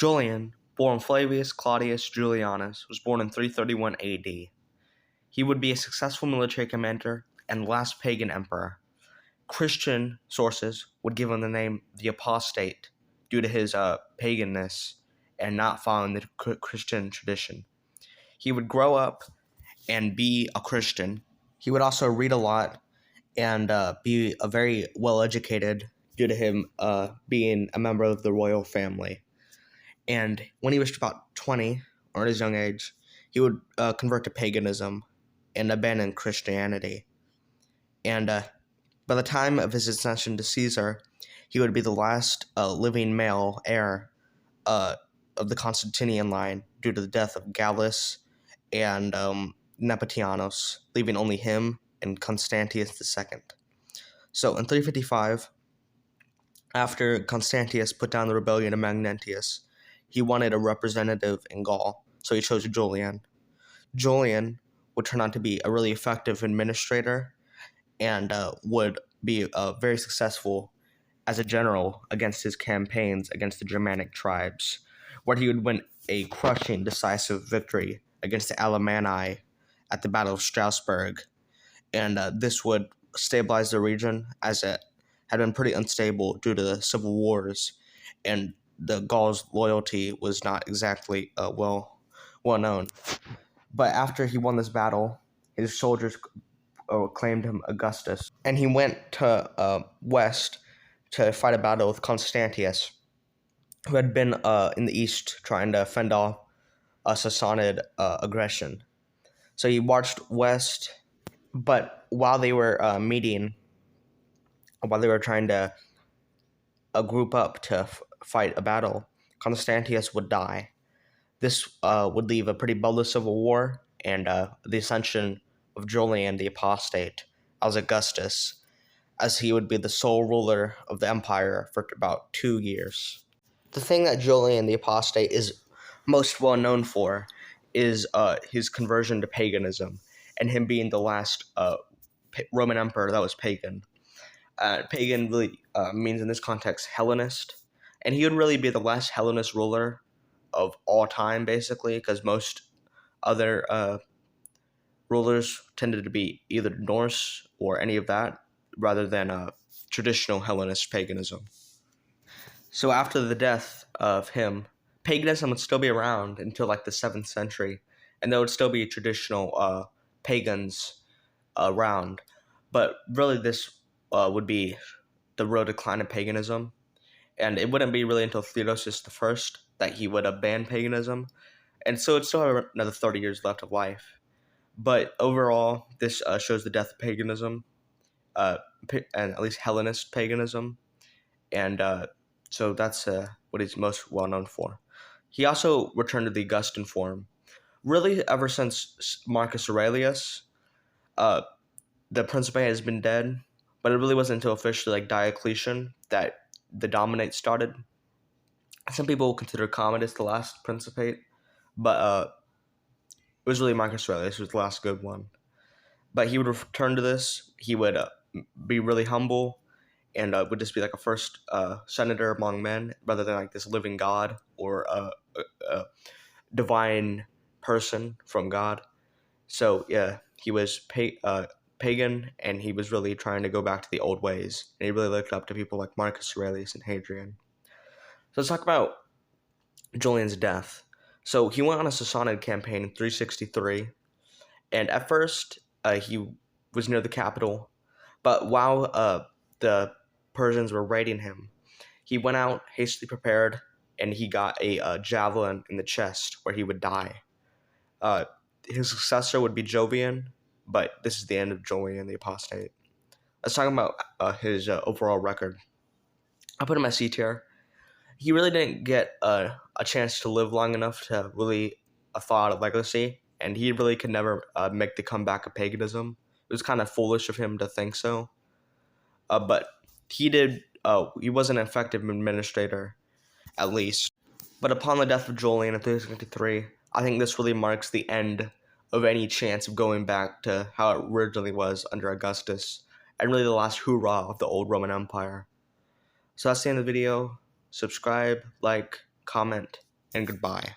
Julian, born Flavius Claudius Julianus, was born in 331 AD. He would be a successful military commander and the last pagan emperor. Christian sources would give him the name the Apostate due to his paganness and not following the Christian tradition. He would grow up and be a Christian. He would also read a lot and be a very well-educated due to him being a member of the royal family. And when he was about 20, or at his young age, he would convert to paganism and abandon Christianity. And by the time of his ascension to Caesar, he would be the last living male heir of the Constantinian line due to the death of Gallus and Nepetianus, leaving only him and Constantius II. So in 355, after Constantius put down the rebellion of Magnentius, he wanted a representative in Gaul, so he chose Julian. Julian would turn out to be a really effective administrator and would be very successful as a general against his campaigns against the Germanic tribes, where he would win a crushing, decisive victory against the Alemanni at the Battle of Strasbourg. And this would stabilize the region, as it had been pretty unstable due to the civil wars, and the Gauls' loyalty was not exactly well known. But after he won this battle, his soldiers claimed him Augustus, and he went to west to fight a battle with Constantius, who had been in the east trying to fend off a Sassanid aggression. So he marched west, but while they were trying to group up to fight a battle, Constantius would die. This would leave a pretty bloodless civil war and the ascension of Julian the Apostate as Augustus, as he would be the sole ruler of the empire for about 2 years. The thing that Julian the Apostate is most well known for is his conversion to paganism and him being the last Roman emperor that was pagan. Pagan really means in this context Hellenist, and he would really be the last Hellenist ruler of all time, basically, because most other rulers tended to be either Norse or any of that, rather than traditional Hellenist paganism. So after the death of him, paganism would still be around until like the 7th century, and there would still be traditional pagans around. But really this would be the real decline of paganism, and it wouldn't be really until Theodosius I that he would ban paganism, and so it'd still have another 30 years left of life. But overall, this shows the death of paganism, and at least Hellenist paganism, and so that's what he's most well known for. He also returned to the Augustan form. Really, ever since Marcus Aurelius, the Principate has been dead, but it really wasn't until officially like Diocletian that the Dominate started. Some people consider Commodus the last Principate, but it was really Marcus Aurelius who was the last good one. But he would return to this. He would be really humble and would just be like a first senator among men rather than like this living god or a divine person from God. So yeah, he was pagan, and he was really trying to go back to the old ways, and he really looked up to people like Marcus Aurelius and Hadrian. So let's talk about Julian's death. So he went on a Sassanid campaign in 363, and at first he was near the capital, but while the Persians were raiding him, he went out hastily prepared, and he got a javelin in the chest where he would die. His successor would be Jovian, but this is the end of Julian the Apostate. Let's talk about his overall record. I put him at C tier. He really didn't get a chance to live long enough to really thaw out a legacy, and he really could never make the comeback of paganism. It was kind of foolish of him to think so. But he did. He was an effective administrator, at least. But upon the death of Julian in 353, I think this really marks the end of any chance of going back to how it originally was under Augustus, and really the last hoorah of the old Roman Empire. So that's the end of the video. Subscribe, like, comment, and goodbye.